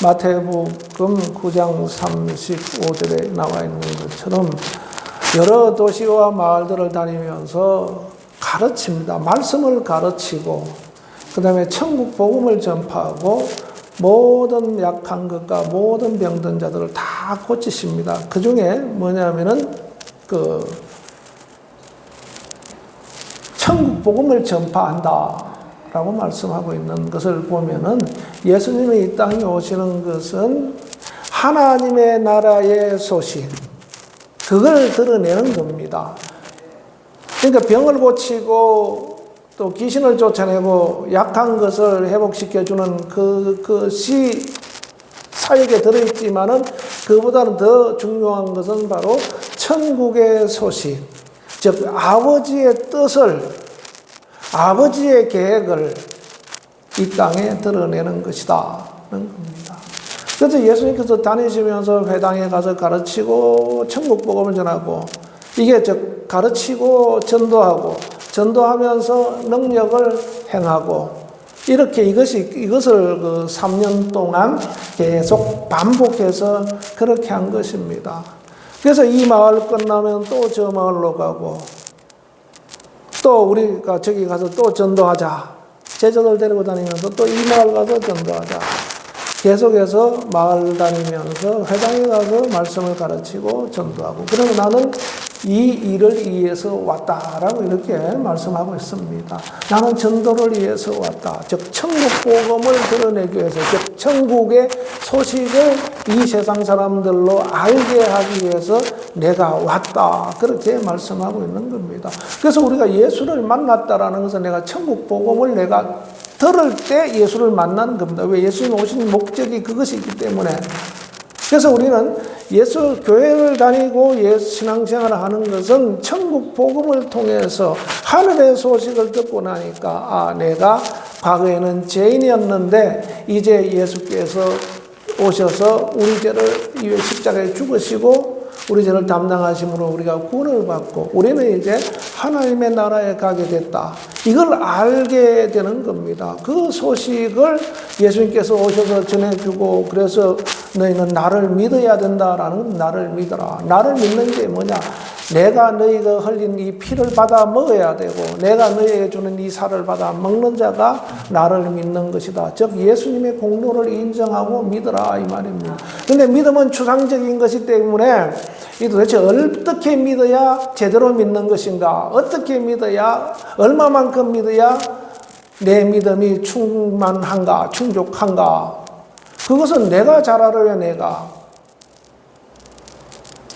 마태복음 9장 35절에 나와 있는 것처럼 여러 도시와 마을들을 다니면서 가르칩니다. 말씀을 가르치고 그 다음에 천국 복음을 전파하고 모든 약한 것과 모든 병든 자들을 다 고치십니다. 그 중에 뭐냐면은 천국 복음을 전파한다 라고 말씀하고 있는 것을 보면은 예수님이 이 땅에 오시는 것은 하나님의 나라의 소식, 그걸 드러내는 겁니다. 그러니까 병을 고치고 또 귀신을 쫓아내고 약한 것을 회복시켜주는 그것이 사역에 들어있지만은 그보다는 더 중요한 것은 바로 천국의 소식, 즉 아버지의 뜻을, 아버지의 계획을 이 땅에 드러내는 것이다 는 겁니다. 그래서 예수님께서 다니시면서 회당에 가서 가르치고 천국 복음을 전하고, 이게 즉 가르치고 전도하고 전도하면서 능력을 행하고, 이렇게 이것을 3년 동안 계속 반복해서 그렇게 한 것입니다. 그래서 이 마을 끝나면 또 저 마을로 가고, 또 우리가 저기 가서 또 전도하자. 제자들 데리고 다니면서 또 이 마을 가서 전도하자. 계속해서 마을 다니면서 회당에 가서 말씀을 가르치고 전도하고. 그러면 나는 이 일을 위해서 왔다라고 이렇게 말씀하고 있습니다. 나는 전도를 위해서 왔다. 즉 천국 복음을 드러내기 위해서, 즉 천국의 소식을 이 세상 사람들로 알게 하기 위해서 내가 왔다. 그렇게 말씀하고 있는 겁니다. 그래서 우리가 예수를 만났다라는 것은 내가 천국 복음을 내가 들을 때 예수를 만나는 겁니다. 왜? 예수님 오신 목적이 그것이 있기 때문에. 그래서 우리는 교회를 다니고 신앙생활을 하는 것은 천국 복음을 통해서 하늘의 소식을 듣고 나니까, 내가 과거에는 죄인이었는데 이제 예수께서 오셔서 우리 죄를 위해 십자가에 죽으시고 우리 죄를 담당하심으로 우리가 구원을 받고 우리는 이제 하나님의 나라에 가게 됐다. 이걸 알게 되는 겁니다. 그 소식을 예수님께서 오셔서 전해주고, 그래서 너희는 나를 믿어야 된다라는, 나를 믿어라. 나를 믿는 게 뭐냐? 내가 너희가 흘린 이 피를 받아 먹어야 되고, 내가 너희에게 주는 이 살을 받아 먹는 자가 나를 믿는 것이다. 즉 예수님의 공로를 인정하고 믿어라 이 말입니다. 그런데 믿음은 추상적인 것이기 때문에 이 도대체 어떻게 믿어야 제대로 믿는 것인가? 어떻게 믿어야, 얼마만큼 믿어야 내 믿음이 충만한가, 충족한가? 그것은 내가 잘 알아야 내가.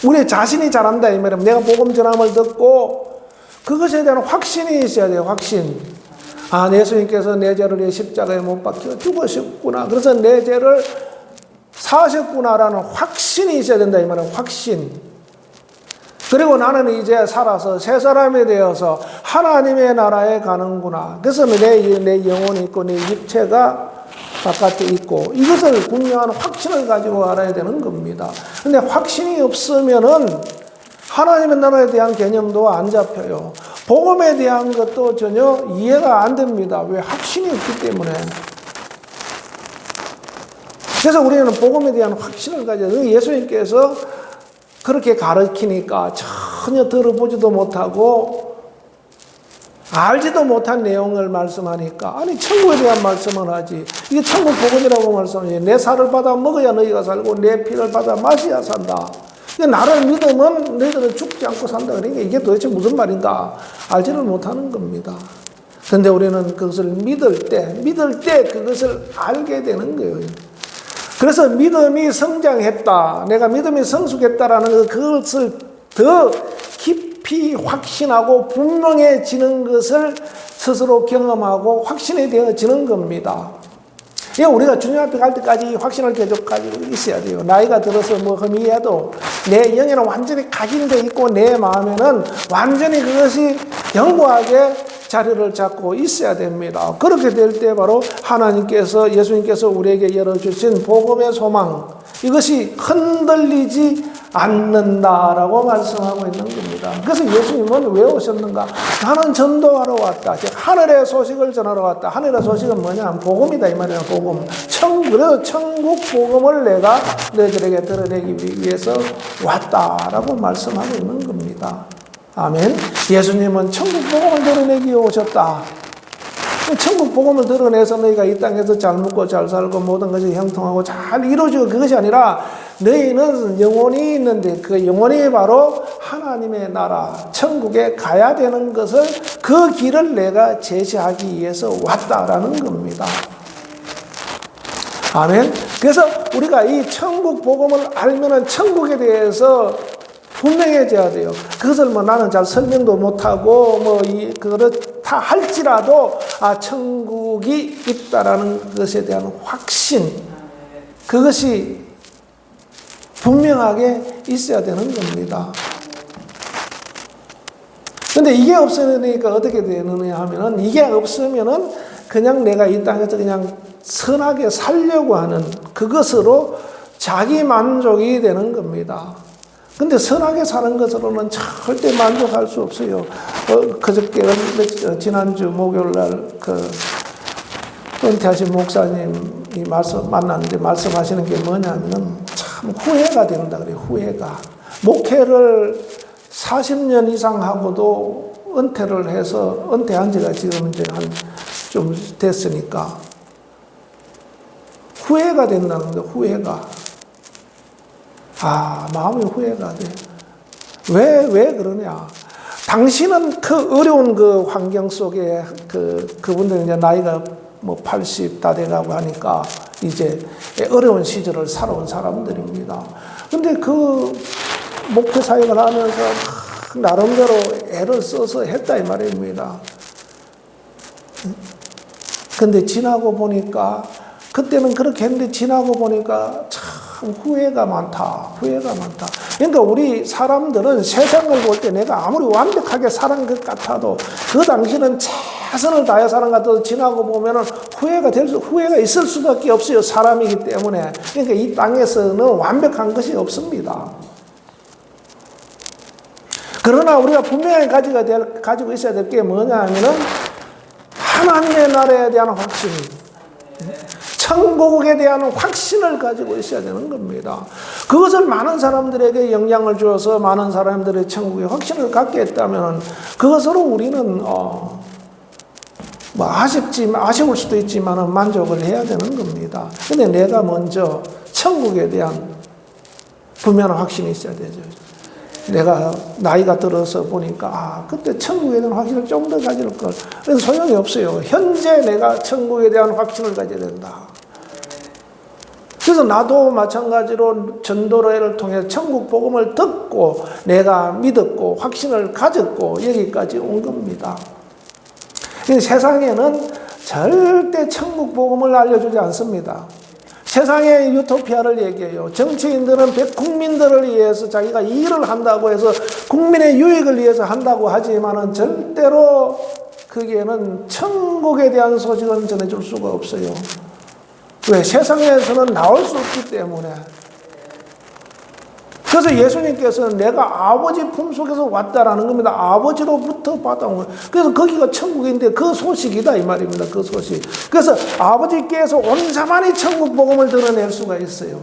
우리 자신이 잘한다 이 말이면 내가 복음 전함을 듣고 그것에 대한 확신이 있어야 돼요. 확신. 예수님께서 내 죄를 위해 십자가에 못 박혀 죽으셨구나. 그래서 내 죄를 사셨구나라는 확신이 있어야 된다 이 말이에요. 확신. 그리고 나는 이제 살아서 새 사람이 되어서 하나님의 나라에 가는구나. 그래서 내 영혼이 있고 내 육체가 바깥에 있고, 이것을 분명한 확신을 가지고 알아야 되는 겁니다. 근데 확신이 없으면은 하나님의 나라에 대한 개념도 안 잡혀요. 복음에 대한 것도 전혀 이해가 안 됩니다. 왜? 확신이 없기 때문에. 그래서 우리는 복음에 대한 확신을 가져야 돼요. 예수님께서 그렇게 가르치니까 전혀 들어보지도 못하고 알지도 못한 내용을 말씀하니까, 천국에 대한 말씀을 하지. 이게 천국 복음이라고 말씀하지. 내 살을 받아 먹어야 너희가 살고 내 피를 받아 마셔야 산다. 나를 믿으면 너희들은 죽지 않고 산다. 그러니까 이게 도대체 무슨 말인가 알지를 못하는 겁니다. 그런데 우리는 그것을 믿을 때 그것을 알게 되는 거예요. 그래서 믿음이 성장했다, 내가 믿음이 성숙했다라는 그것을 더 깊이 확신하고 분명해지는 것을 스스로 경험하고 확신이 되어지는 겁니다. 우리가 주님 앞에 갈 때까지 확신을 계속 가지고 있어야 돼요. 나이가 들어서 흠이해도 내 영에는 완전히 각인되어 있고 내 마음에는 완전히 그것이 견고하게 자리를 잡고 있어야 됩니다. 그렇게 될 때 바로 예수님께서 우리에게 열어주신 복음의 소망, 이것이 흔들리지 않는다라고 말씀하고 있는 겁니다. 그래서 예수님은 왜 오셨는가? 나는 전도하러 왔다. 하늘의 소식을 전하러 왔다. 하늘의 소식은 뭐냐? 복음이다 이 말이야. 복음. 그래서 천국 복음을 내가 너희들에게 드러내기 위해서 왔다라고 말씀하고 있는 겁니다. 아멘. 예수님은 천국 복음을 드러내기 위해 오셨다. 천국 복음을 드러내서 너희가 이 땅에서 잘 먹고 잘 살고 모든 것이 형통하고 잘 이루어지고 그것이 아니라 너희는 영혼이 있는데 그 영혼이 바로 하나님의 나라 천국에 가야 되는 것을 그 길을 내가 제시하기 위해서 왔다라는 겁니다. 아멘. 그래서 우리가 이 천국 복음을 알면은 천국에 대해서 분명해져야 돼요. 그것을 뭐 나는 잘 설명도 못하고 그렇다 할지라도 천국이 있다라는 것에 대한 확신, 그것이 분명하게 있어야 되는 겁니다. 근데 이게 없으니까 어떻게 되느냐 하면은 이게 없으면은 그냥 내가 이 땅에서 그냥 선하게 살려고 하는 그것으로 자기 만족이 되는 겁니다. 근데 선하게 사는 것으로는 절대 만족할 수 없어요. 지난주 목요일날 은퇴하신 목사님이 만났는데 말씀하시는 게 뭐냐면은 참 후회가 된다 그래요. 후회가. 목회를 40년 이상 하고도 은퇴를 해서 은퇴한 지가 지금 이제 좀 됐으니까 후회가 된다는 거예요. 후회가. 마음이 후회가 돼. 왜 그러냐? 당신은 그 어려운 그 환경 속에 그분들은 이제 나이가 80 다 돼가고 하니까 이제 어려운 시절을 살아온 사람들입니다. 근데 그 목회 사역을 하면서 나름대로 애를 써서 했다 이 말입니다. 근데 지나고 보니까 그때는 그렇게 했는데 지나고 보니까 참 후회가 많다. 그러니까 우리 사람들은 세상을 볼 때 내가 아무리 완벽하게 살은 것 같아도 그 당시는 최선을 다해 사는 것 같아도 지나고 보면은 후회가 있을 수밖에 없어요. 사람이기 때문에. 그러니까 이 땅에서는 완벽한 것이 없습니다. 그러나 우리가 분명히 가지고 있어야 될 게 뭐냐 하면은 하나님의 나라에 대한 확신, 천국에 대한 확신을 가지고 있어야 되는 겁니다. 그것을 많은 사람들에게 영향을 주어서 많은 사람들의 천국의 확신을 갖게 했다면 그것으로 우리는 아쉬울 수도 있지만 만족을 해야 되는 겁니다. 근데 내가 먼저 천국에 대한 분명한 확신이 있어야 되죠. 내가 나이가 들어서 보니까 그때 천국에 대한 확신을 좀 더 가질 걸. 그래서 소용이 없어요. 현재 내가 천국에 대한 확신을 가져야 된다. 그래서 나도 마찬가지로 전도를 통해 천국 복음을 듣고 내가 믿었고 확신을 가졌고 여기까지 온 겁니다. 세상에는 절대 천국 복음을 알려주지 않습니다. 세상의 유토피아를 얘기해요. 정치인들은 국민들을 위해서 자기가 일을 한다고 해서 국민의 유익을 위해서 한다고 하지만은 절대로 거기에는 천국에 대한 소식은 전해줄 수가 없어요. 왜? 세상에서는 나올 수 없기 때문에. 그래서 예수님께서는 내가 아버지 품속에서 왔다라는 겁니다. 아버지로부터 받아온 거예요. 그래서 거기가 천국인데 그 소식이다 이 말입니다. 그 소식. 그래서 아버지께서 온 자만이 천국 복음을 드러낼 수가 있어요.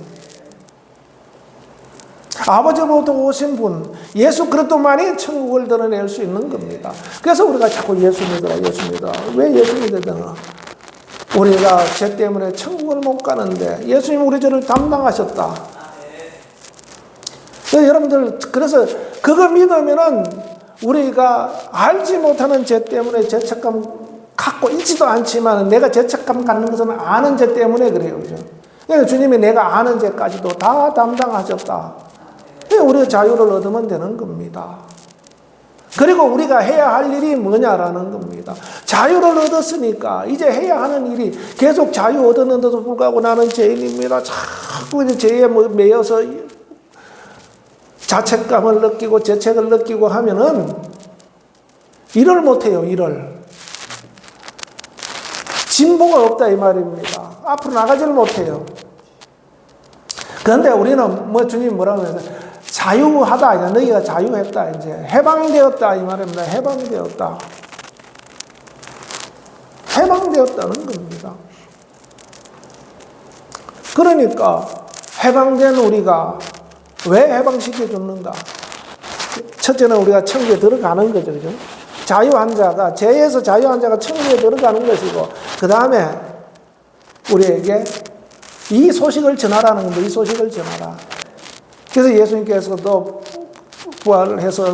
아버지로부터 오신 분, 예수 그리스도만이 천국을 드러낼 수 있는 겁니다. 그래서 우리가 자꾸 예수 믿어라. 왜 예수 믿어야 되나? 우리가 죄 때문에 천국을 못 가는데 예수님 우리 죄를 담당하셨다. 여러분들 그래서 그거 믿으면은 우리가 알지 못하는 죄 때문에 죄책감 갖고 있지도 않지만 내가 죄책감 갖는 것은 아는 죄 때문에 그래요. 그래서 주님이 내가 아는 죄까지도 다 담당하셨다. 우리가 자유를 얻으면 되는 겁니다. 그리고 우리가 해야 할 일이 뭐냐라는 겁니다. 자유를 얻었으니까 이제 해야 하는 일이 계속 자유 얻었는데도 불구하고 나는 죄인입니다. 자꾸 이제 죄에 매여서 자책감을 느끼고 죄책을 느끼고 하면은 일을 못해요. 진보가 없다 이 말입니다. 앞으로 나가지를 못해요. 그런데 우리는 주님 뭐라고 해요? 자유하다. 너희가 자유했다. 이제 해방되었다. 이 말입니다. 해방되었다. 해방되었다는 겁니다. 그러니까 해방된 우리가 왜 해방시켜 줬는가? 첫째는 우리가 천국에 들어가는 거죠. 그죠? 자유한 자가, 죄에서 자유한 자가 천국에 들어가는 것이고, 그 다음에 우리에게 이 소식을 전하라는 겁니다. 이 소식을 전하라. 그래서 예수님께서도 부활을 해서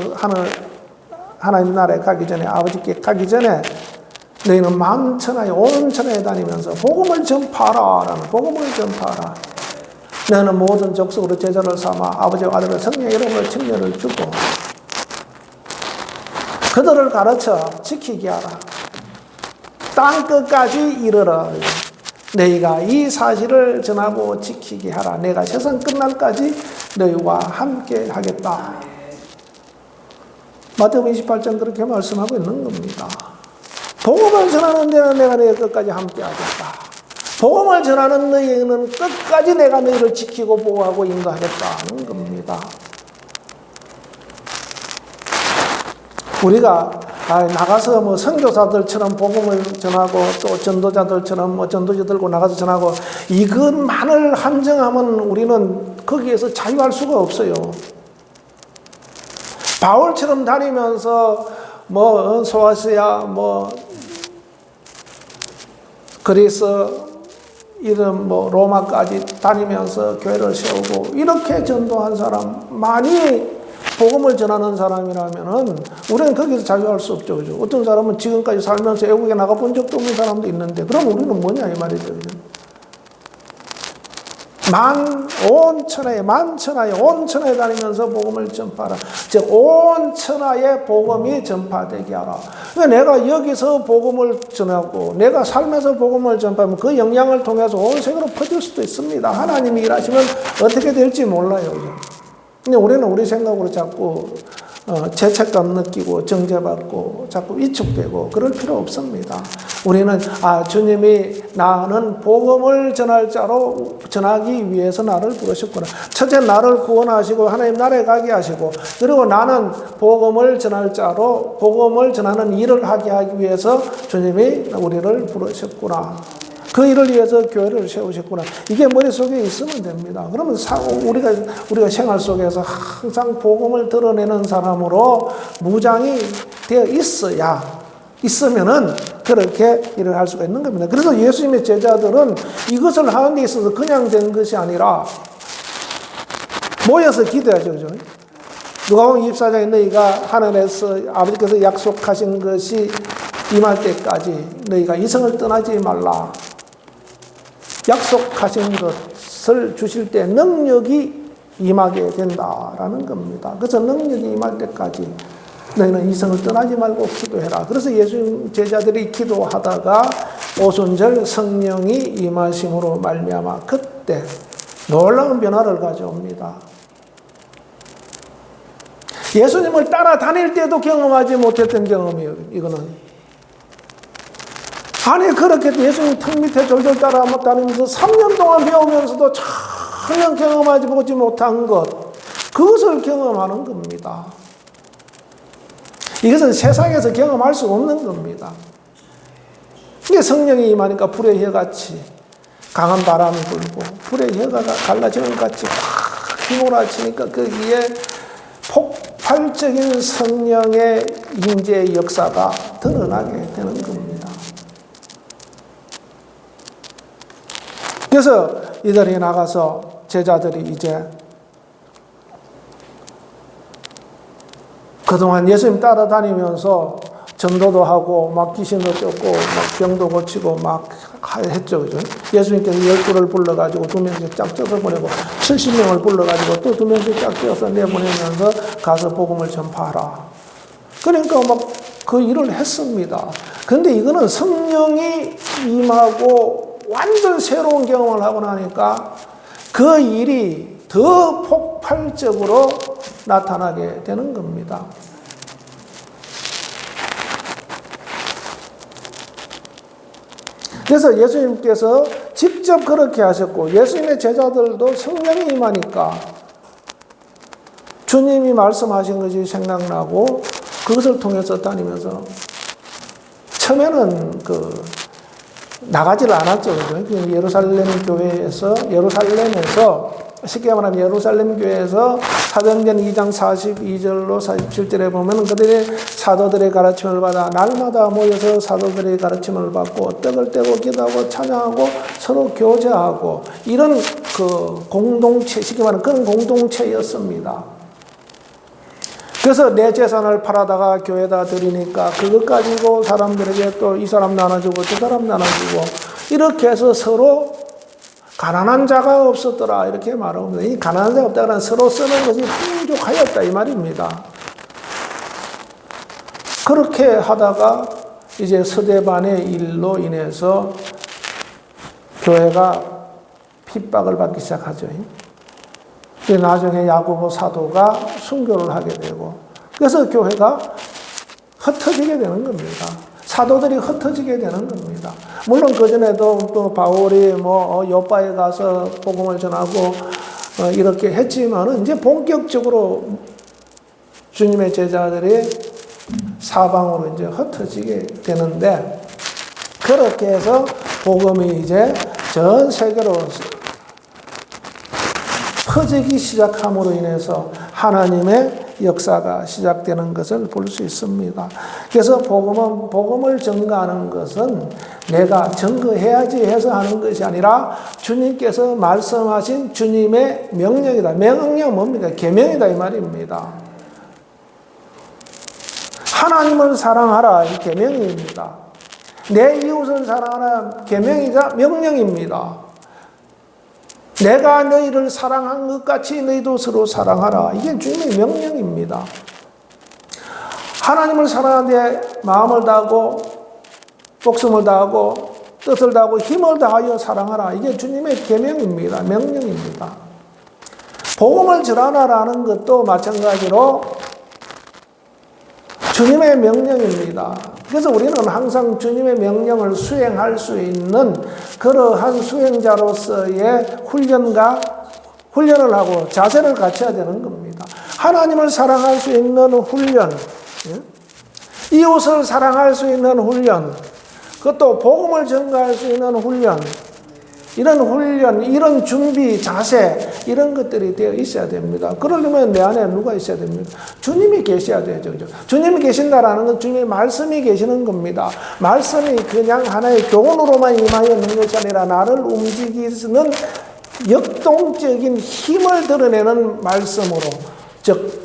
하나님 나라에 가기 전에, 아버지께 가기 전에 너희는 만천하에 온 천하에 다니면서 복음을 전파하라 라는, 복음을 전파하라. 너는 모든 족속으로 제자를 삼아 아버지와 아들과 성령의 이름으로 침례를 주고 그들을 가르쳐 지키게 하라. 땅 끝까지 이르러 너희가 이 사실을 전하고 지키게 하라. 내가 세상 끝날까지 너희와 함께 하겠다. 마태복음 28장 그렇게 말씀하고 있는 겁니다. 복음을 전하는 데는 내가 너희 끝까지 함께 하겠다. 복음을 전하는 너희는 끝까지 내가 너희를 지키고 보호하고 인도하겠다는 겁니다. 우리가 나가서 뭐 선교사들처럼 복음을 전하고 또 전도자들처럼 뭐 전도지 들고 나가서 전하고 이것만을 한정하면 우리는 거기에서 자유할 수가 없어요. 바울처럼 다니면서 뭐 소아시아 뭐 그리스 이런 뭐 로마까지 다니면서 교회를 세우고 이렇게 전도한 사람 많이 복음을 전하는 사람이라면은 우리는 거기서 자유할 수 없죠. 그죠? 어떤 사람은 지금까지 살면서 외국에 나가본 적도 없는 사람도 있는데 그럼 우리는 뭐냐 이 말이죠. 그죠? 온 천하에 다니면서 복음을 전파하라. 즉, 온 천하에 복음이 전파되게 하라. 그러니까 내가 여기서 복음을 전하고 내가 살면서 복음을 전파하면 그 영향을 통해서 온 세계로 퍼질 수도 있습니다. 하나님이 일하시면 어떻게 될지 몰라요. 근데 우리는 우리 생각으로 자꾸 죄책감 느끼고 정죄받고 자꾸 위축되고 그럴 필요 없습니다. 우리는 주님이 나는 복음을 전할 자로 전하기 위해서 나를 부르셨구나. 첫째 나를 구원하시고 하나님 나라에 가게 하시고 그리고 나는 복음을 전할 자로 복음을 전하는 일을 하게 하기 위해서 주님이 우리를 부르셨구나. 그 일을 위해서 교회를 세우셨구나. 이게 머릿속에 있으면 됩니다. 그러면 우리가 생활 속에서 항상 복음을 드러내는 사람으로 무장이 되어 있으면은 그렇게 일을 할 수가 있는 겁니다. 그래서 예수님의 제자들은 이것을 하는 데 있어서 그냥 된 것이 아니라 모여서 기도하죠. 그죠? 누가복음 24장에 너희가 하늘에서 아버지께서 약속하신 것이 임할 때까지 너희가 이성을 떠나지 말라. 약속하신 것을 주실 때 능력이 임하게 된다라는 겁니다. 그래서 능력이 임할 때까지 너희는 이성을 떠나지 말고 기도해라. 그래서 예수님 제자들이 기도하다가 오순절 성령이 임하심으로 말미암아 그때 놀라운 변화를 가져옵니다. 예수님을 따라다닐 때도 경험하지 못했던 경험이에요. 이거는. 아니 그렇게 예수님 턱 밑에 졸졸 따라다니면서 3년 동안 배우면서도 전혀 경험하지 보지 못한 것 그것을 경험하는 겁니다. 이것은 세상에서 경험할 수 없는 겁니다. 이게 성령이 임하니까 불의 혀같이 강한 바람이 불고 불의 혀가 갈라지는 것 같이 확 휘몰아치니까 거기에 폭발적인 성령의 임재의 역사가 드러나게 되는 겁니다. 그래서 이들이 나가서 제자들이 이제 그동안 예수님 따라다니면서 전도도 하고 막 귀신도 쫓고 막 병도 고치고 막 했죠. 그죠? 예수님께서 12를 불러가지고 2명씩 쫙 쪄서 보내고 70명을 불러가지고 또 2명씩 쫙 쪄서 내보내면서 가서 복음을 전파하라. 그러니까 막 그 일을 했습니다. 그런데 이거는 성령이 임하고 완전 새로운 경험을 하고 나니까 그 일이 더 폭발적으로 나타나게 되는 겁니다. 그래서 예수님께서 직접 그렇게 하셨고 예수님의 제자들도 성령이 임하니까 주님이 말씀하신 것이 생각나고 그것을 통해서 다니면서 처음에는 나가지를 않았죠. 예루살렘에서 쉽게 말하면 예루살렘 교회에서 사도행전 2장 42절로 47절에 보면 그들이 사도들의 가르침을 받아 날마다 모여서 사도들의 가르침을 받고 떡을 떼고 기도하고 찬양하고 서로 교제하고 이런 공동체, 쉽게 말하면 그런 공동체였습니다. 그래서 내 재산을 팔아다가 교회에다 드리니까 그것 가지고 사람들에게 또 이 사람 나눠주고 저 사람 나눠주고 이렇게 해서 서로 가난한 자가 없었더라 이렇게 말합니다. 이 가난한 자가 없다는 서로 쓰는 것이 풍족하였다 이 말입니다. 그렇게 하다가 이제 서대반의 일로 인해서 교회가 핍박을 받기 시작하죠. 나중에 야고보 사도가 순교를 하게 되고 그래서 교회가 흩어지게 되는 겁니다. 사도들이 흩어지게 되는 겁니다. 물론 그전에도 또 바울이 요바에 가서 복음을 전하고 이렇게 했지만은 이제 본격적으로 주님의 제자들이 사방으로 이제 흩어지게 되는데 그렇게 해서 복음이 이제 전 세계로 퍼지기 시작함으로 인해서 하나님의 역사가 시작되는 것을 볼 수 있습니다. 그래서 복음을 증거하는 것은 내가 증거해야지 해서 하는 것이 아니라 주님께서 말씀하신 주님의 명령이다. 명령 뭡니까? 계명이다 이 말입니다. 하나님을 사랑하라 이 계명입니다. 내 이웃을 사랑하라 계명이자 명령입니다. 내가 너희를 사랑한 것 같이 너희도 서로 사랑하라. 이게 주님의 명령입니다. 하나님을 사랑하는데 마음을 다하고 목숨을 다하고 뜻을 다하고 힘을 다하여 사랑하라. 이게 주님의 계명입니다. 명령입니다. 복음을 전하라는 것도 마찬가지로 주님의 명령입니다. 그래서 우리는 항상 주님의 명령을 수행할 수 있는 그러한 수행자로서의 훈련을 하고 자세를 갖춰야 되는 겁니다. 하나님을 사랑할 수 있는 훈련, 이웃을 사랑할 수 있는 훈련, 그것도 복음을 전가할 수 있는 훈련, 이런 준비, 자세, 이런 것들이 되어 있어야 됩니다. 그러려면 내 안에 누가 있어야 됩니까? 주님이 계셔야 되죠. 주님이 계신다라는 건 주님의 말씀이 계시는 겁니다. 말씀이 그냥 하나의 교훈으로만 임하여 있는 것이 아니라 나를 움직이는 역동적인 힘을 드러내는 말씀으로, 즉,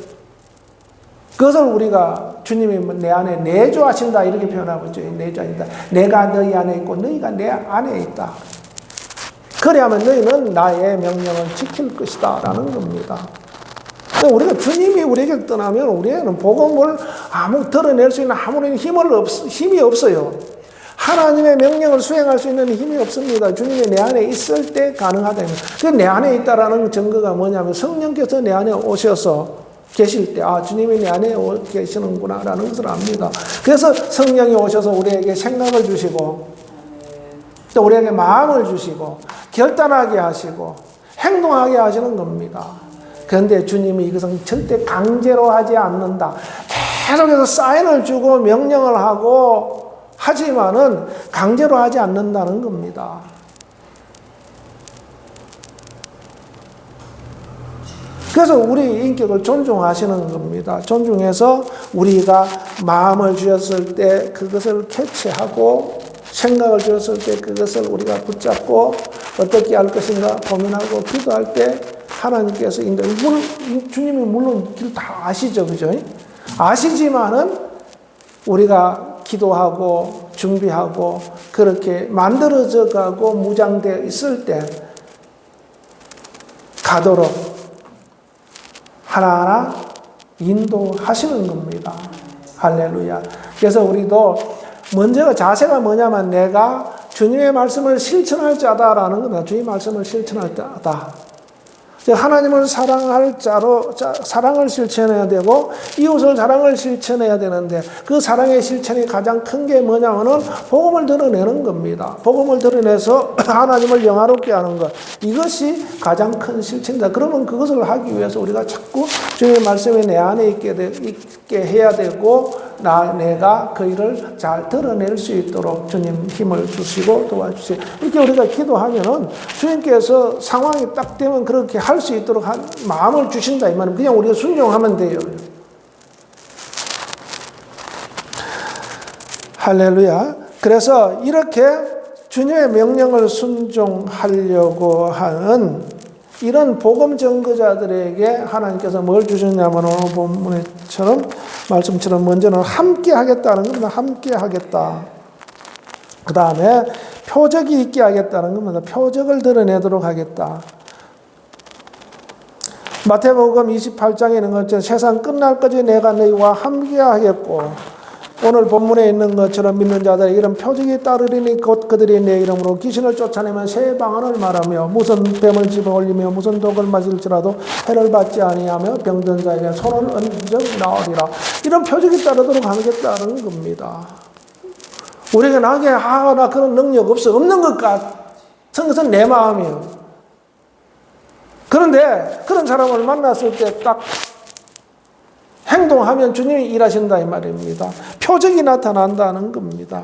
그것을 우리가 주님이 내 안에 내주하신다 이렇게 표현하고 있죠. 내주하신다. 내가 너희 안에 있고 너희가 내 안에 있다. 그래야만 너희는 나의 명령을 지킬 것이다 라는 겁니다. 우리가 주님이 우리에게 떠나면 우리에게는 복음을 드러낼 수 있는 아무런 힘이 없어요. 하나님의 명령을 수행할 수 있는 힘이 없습니다. 주님이 내 안에 있을 때 가능하다. 그 내 안에 있다라는 증거가 뭐냐면 성령께서 내 안에 오셔서 계실 때 주님이 내 안에 계시는구나 라는 것을 압니다. 그래서 성령이 오셔서 우리에게 생각을 주시고 또 우리에게 마음을 주시고 결단하게 하시고 행동하게 하시는 겁니다. 그런데 주님이 이것은 절대 강제로 하지 않는다. 계속해서 사인을 주고 명령을 하고 하지만은 강제로 하지 않는다는 겁니다. 그래서 우리 인격을 존중하시는 겁니다. 존중해서 우리가 마음을 주었을 때 그것을 캐치하고 생각을 주었을 때 그것을 우리가 붙잡고 어떻게 할 것인가 고민하고 기도할 때 하나님께서 주님이 물론 길 다 아시죠, 그죠? 아시지만은 우리가 기도하고 준비하고 그렇게 만들어져 가고 무장되어 있을 때 가도록 하나하나 인도하시는 겁니다. 할렐루야. 그래서 우리도 먼저 자세가 뭐냐면 내가 주님의 말씀을 실천할 자다라는 겁니다. 주님의 말씀을 실천할 자다. 하나님을 사랑할 자로 사랑을 실천해야 되고 이웃을 사랑을 실천해야 되는데 그 사랑의 실천이 가장 큰 게 뭐냐면은 복음을 드러내는 겁니다. 복음을 드러내서 하나님을 영화롭게 하는 것, 이것이 가장 큰 실천이다. 그러면 그것을 하기 위해서 우리가 자꾸 주님의 말씀이 내 안에 있게 해야 되고 내가 그 일을 잘 드러낼 수 있도록 주님 힘을 주시고 도와주시고, 이렇게 우리가 기도하면은 주님께서 상황이 딱 되면 그렇게 할 수 있도록 마음을 주신다 이 말은 그냥 우리가 순종하면 돼요. 할렐루야. 그래서 이렇게 주님의 명령을 순종하려고 하는 이런 복음 전거자들에게 하나님께서 뭘 주셨냐면 오늘 본문처럼 말씀처럼 먼저는 함께 하겠다는 겁니다. 함께 하겠다. 그 다음에 표적이 있게 하겠다는 겁니다. 표적을 드러내도록 하겠다. 마태복음 28장에 있는 것처럼 세상 끝날까지 내가 너희와 함께 하겠고, 오늘 본문에 있는 것처럼 믿는 자들의 이런 표적이 따르리니 곧 그들이 내 이름으로 귀신을 쫓아내면 새 방언을 말하며 무슨 뱀을 집어 올리며 무슨 독을 마실지라도 해를 받지 아니하며 병든 자에게 손을 얹어 나으리라. 이런 표적이 따르도록 하겠다는 겁니다. 우리가 나게 나 그런 능력 없는 것 같은 것은 내 마음이에요. 그런데 그런 사람을 만났을 때 딱 행동하면 주님이 일하신다 이 말입니다. 표적이 나타난다는 겁니다.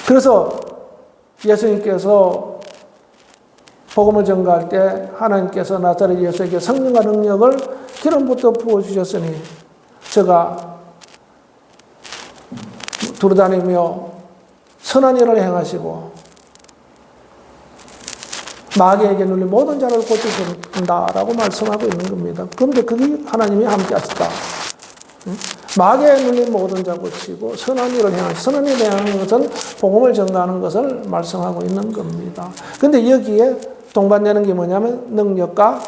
그래서 예수님께서 복음을 전가할 때 하나님께서 나사렛 예수에게 성령과 능력을 기름부터 부어주셨으니 저가 두루다니며 선한 일을 행하시고 마귀에게 눌린 모든 자를 고쳐준다라고 말씀하고 있는 겁니다. 그런데 그게 하나님이 함께 하시다. 마귀에 눌린 모든 자 고치고 선한 일을 행하시고, 선한 일을 행하는 것은 복음을 전가하는 것을 말씀하고 있는 겁니다. 그런데 여기에 동반되는 게 뭐냐면 능력과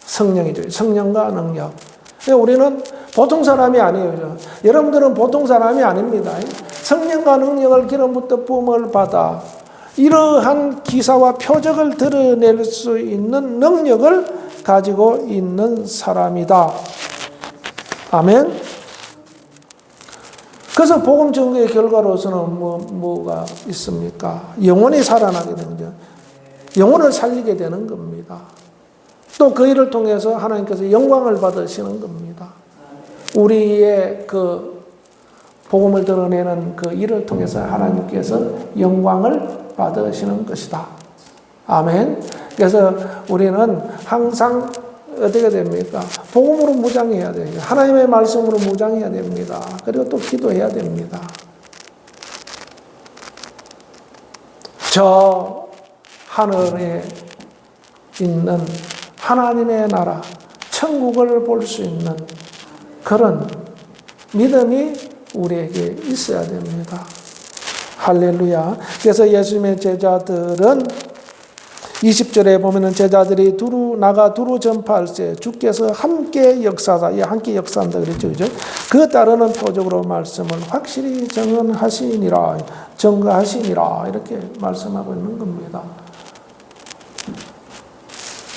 성령이죠. 성령과 능력. 우리는 보통 사람이 아니에요. 여러분들은 보통 사람이 아닙니다. 성령과 능력을 기름부터 부음을 받아 이러한 기사와 표적을 드러낼 수 있는 능력을 가지고 있는 사람이다. 아멘. 그래서 복음 전거의 결과로서는 뭐가 있습니까? 영혼이 살아나게 되는 거죠. 영혼을 살리게 되는 겁니다. 또 그 일을 통해서 하나님께서 영광을 받으시는 겁니다. 우리의 그 복음을 드러내는 그 일을 통해서 하나님께서 영광을 받으시는 것이다. 아멘. 그래서 우리는 항상 어떻게 됩니까? 복음으로 무장해야 돼요. 하나님의 말씀으로 무장해야 됩니다. 그리고 또 기도해야 됩니다. 저 하늘에 있는 하나님의 나라, 천국을 볼 수 있는 그런 믿음이 우리에게 있어야 됩니다. 할렐루야. 그래서 예수님의 제자들은 20절에 보면은 제자들이 나가 두루 전파할세 주께서 함께 역사사, 함께 역사한다 그랬죠. 그죠? 그 따르는 표적으로 말씀을 확실히 증언하시니라, 증거하시니라, 이렇게 말씀하고 있는 겁니다.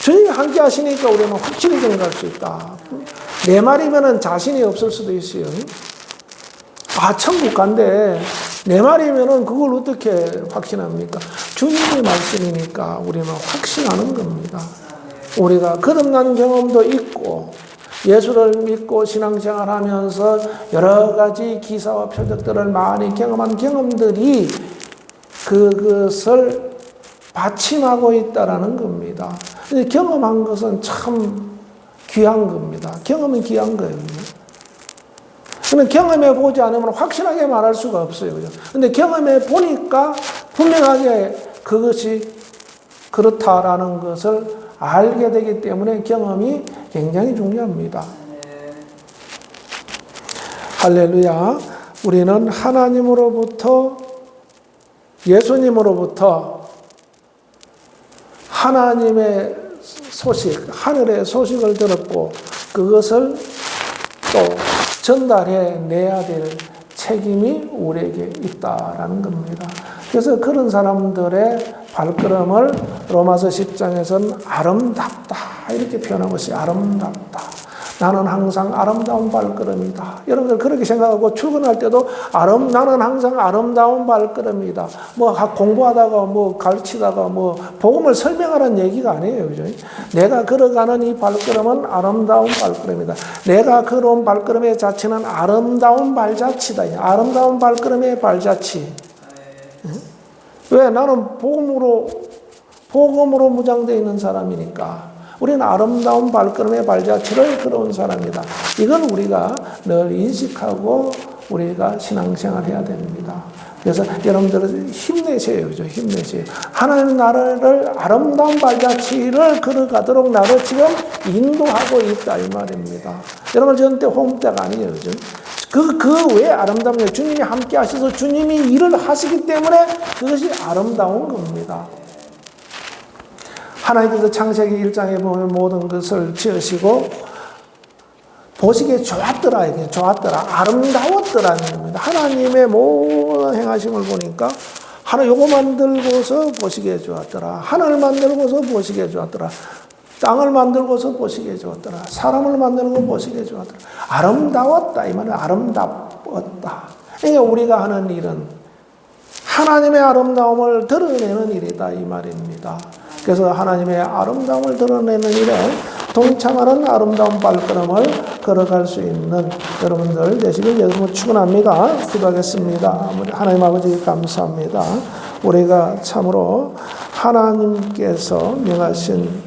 주님이 함께 하시니까 우리는 확실히 증거할 수 있다. 내 말이면은 자신이 없을 수도 있어요. 천국 간대. 내 말이면은 그걸 어떻게 확신합니까? 주님의 말씀이니까 우리는 확신하는 겁니다. 우리가 거듭난 경험도 있고 예수를 믿고 신앙생활 하면서 여러 가지 기사와 표적들을 많이 경험한 경험들이 그것을 받침하고 있다라는 겁니다. 경험한 것은 참 귀한 겁니다. 경험은 귀한 거예요. 그러면 경험해 보지 않으면 확실하게 말할 수가 없어요. 그런데 경험해 보니까 분명하게 그것이 그렇다라는 것을 알게 되기 때문에 경험이 굉장히 중요합니다. 할렐루야. 우리는 하나님으로부터, 예수님으로부터 하나님의 소식, 하늘의 소식을 들었고 그것을 또 전달해 내야 될 책임이 우리에게 있다라는 겁니다. 그래서 그런 사람들의 발걸음을 로마서 10장에서는 아름답다 이렇게 표현한 것이 아름답다. 나는 항상 아름다운 발걸음이다. 여러분들 그렇게 생각하고 출근할 때도 나는 항상 아름다운 발걸음이다. 뭐 공부하다가 뭐 가르치다가 뭐 복음을 설명하라는 얘기가 아니에요. 그죠? 내가 걸어가는 이 발걸음은 아름다운 발걸음이다. 내가 걸어온 발걸음의 자체는 아름다운 발자취다. 아름다운 발걸음의 발자취. 왜? 나는 복음으로 무장되어 있는 사람이니까. 우리는 아름다운 발걸음의 발자취를 걸어온 사람이다. 이건 우리가 늘 인식하고 우리가 신앙생활 해야 됩니다. 그래서 여러분들은 힘내세요. 그죠? 힘내세요. 하나님 나라를 아름다운 발자취를 걸어가도록 나를 지금 인도하고 있다. 이 말입니다. 여러분, 저한테 홍대가 아니에요. 그죠? 그 왜 아름답냐? 주님이 함께 하셔서 주님이 일을 하시기 때문에 그것이 아름다운 겁니다. 하나님께서 창세기 1장에 보면 모든 것을 지으시고 보시기에 좋았더라. 이게 좋았더라. 아름다웠더라는 겁니다. 하나님의 모든 행하심을 보니까 요거 만들고서 보시기에 좋았더라. 하늘을 만들고서 보시기에 좋았더라. 땅을 만들고서 보시기에 좋았더라. 사람을 만들고 보시기에 좋았더라. 아름다웠다. 이 말은 아름다웠다. 그러니까 우리가 하는 일은 하나님의 아름다움을 드러내는 일이다. 이 말입니다. 그래서 하나님의 아름다움을 드러내는 일에 동참하는 아름다운 발걸음을 걸어갈 수 있는 여러분들 되시길 여러분 축원합니다. 기도하겠습니다. 하나님 아버지 감사합니다. 우리가 참으로 하나님께서 명하신